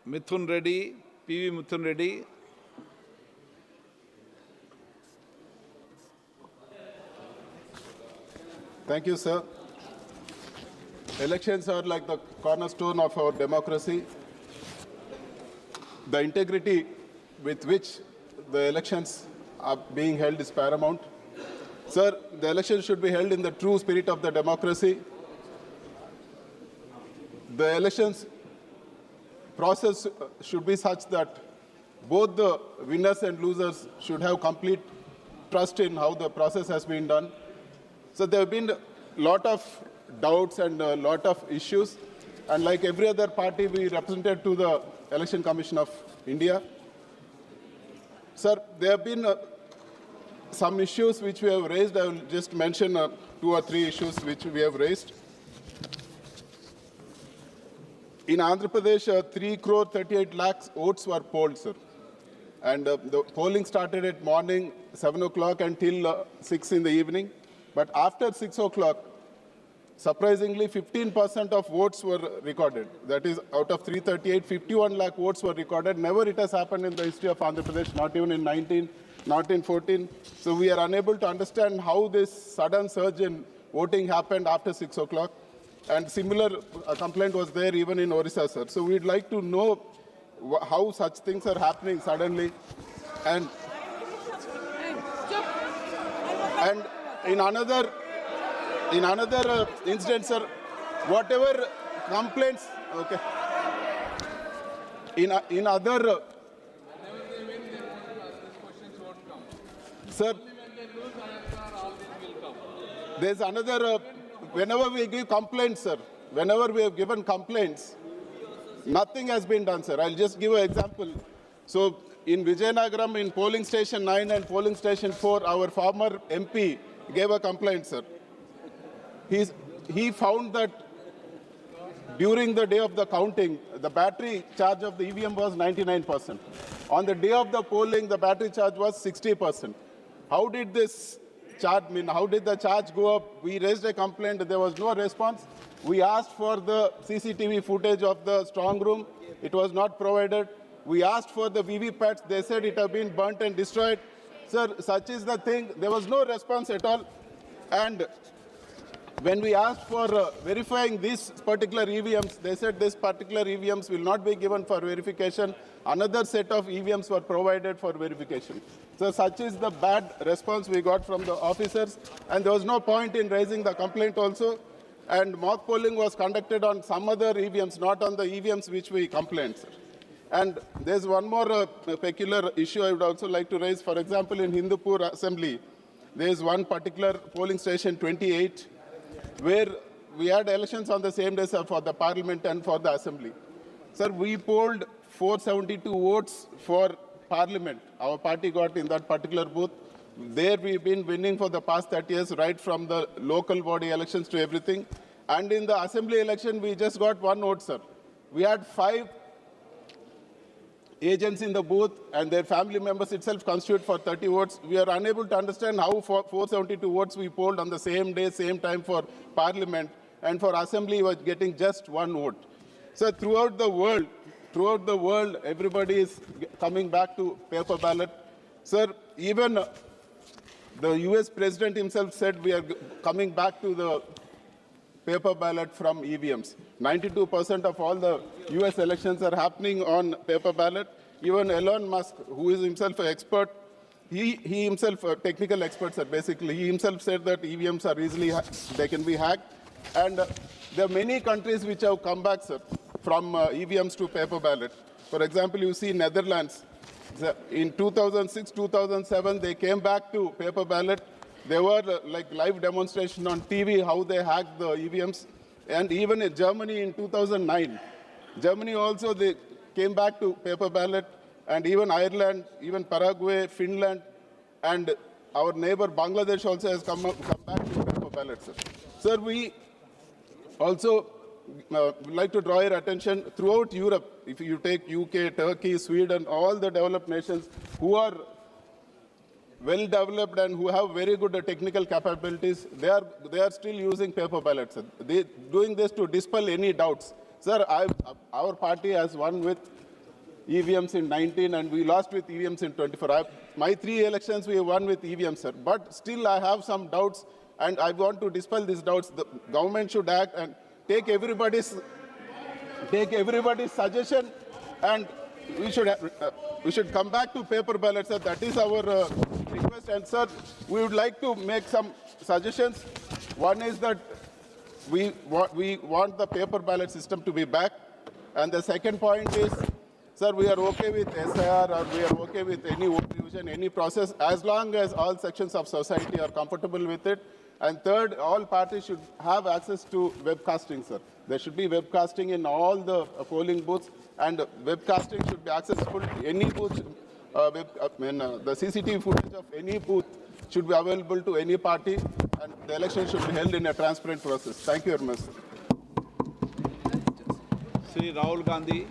Mithun Reddy, PV Mithun Reddy. Thank you, sir. Elections are like the cornerstone of our democracy. The integrity with which the elections are being held is paramount. Sir, the elections should be held in the true spirit of the democracy. The elections process should be such that both the winners and losers should have complete trust in how the process has been done. So there have been a lot of doubts and a lot of issues. And like every other party, we represented to the Election Commission of India. Sir, there have been some issues which we have raised. I will just mention 2 or 3 issues which we have raised. In Andhra Pradesh, 3,38,00,000 votes were polled, sir. And the polling started at morning 7 o'clock until 6 in the evening. But after 6 o'clock, surprisingly, 15% of votes were recorded. That is, out of 338, 51 lakh votes were recorded. Never it has happened in the history of Andhra Pradesh, not even in 19, not in 14. So we are unable to understand how this sudden surge in voting happened after 6 o'clock. And similar complaint was there even in Orissa, sir. So we'd like to know how such things are happening suddenly. And in another incident, sir, whatever complaints, okay. In other, sir, there's another, whenever we give complaints, sir, whenever we have given complaints, nothing has been done, sir. I'll just give an example. So in Vijayanagaram, in polling station 9 and polling station 4, our former MP gave a complaint, sir. He found that during the day of the counting, the battery charge of the EVM was 99%. On the day of the polling, the battery charge was 60%. How did this charge mean? How did the charge go up? We raised a complaint. There was no response. We asked for the CCTV footage of the strong room. It was not provided. We asked for the VVPATs. They said it had been burnt and destroyed. Sir, such is the thing. There was no response at all. And when we asked for verifying these particular EVMs, they said this particular EVMs will not be given for verification. Another set of EVMs were provided for verification. So such is the bad response we got from the officers. And there was no point in raising the complaint also. And mock polling was conducted on some other EVMs, not on the EVMs which we complained, sir. And there's one more peculiar issue I would also like to raise. For example, in Hindupur Assembly, there is one particular polling station, 28, where we had elections on the same day, sir, for the parliament and for the assembly. Sir, we polled 472 votes for parliament. Our party got in that particular booth. There we've been winning for the past 30 years, right from the local body elections to everything. And in the assembly election, we just got 1 vote, sir. We had 5 agents in the booth and their family members itself constitute for 30 votes. We are unable to understand how for 472 votes we polled on the same day, same time for parliament, and for assembly was getting just 1 vote. So throughout the world, everybody is coming back to paper ballot. Sir, even the US president himself said we are coming back to the paper ballot from EVMs. 92% of all the US elections are happening on paper ballot. Even Elon Musk, who is himself an expert, he himself, a technical expert, sir, basically, he himself said that EVMs are easily, they can be hacked. And there are many countries which have come back, sir, from EVMs to paper ballot. For example, you see Netherlands. In 2006, 2007, they came back to paper ballot. There were like live demonstration on TV how they hacked the EVMs. And even in Germany in 2009, Germany also they came back to paper ballot. And even Ireland, even Paraguay, Finland, and our neighbor Bangladesh also has come back to paper ballot, sir. Sir, we also like to draw your attention throughout Europe. If you take UK, Turkey, Sweden, all the developed nations who are well developed and who have very good technical capabilities, they are still using paper ballots. They doing this to dispel any doubts. Sir, our party has won with EVMs in 19 and we lost with EVMs in 24. My 3 elections we won with EVMs, sir. But still I have some doubts and I want to dispel these doubts. The government should act and take everybody's suggestion and we should come back to paper ballots, sir. That is our request. And sir, we would like to make some suggestions. One is that we want the paper ballot system to be back. And the second point is, sir, we are okay with SIR or we are okay with any vote division, any process, as long as all sections of society are comfortable with it. And third, all parties should have access to webcasting, sir. There should be webcasting in all the polling booths, and webcasting should be accessible to any booth. The CCTV footage of any booth should be available to any party, and the election should be held in a transparent process. Thank you very much. Sri Rahul Gandhi.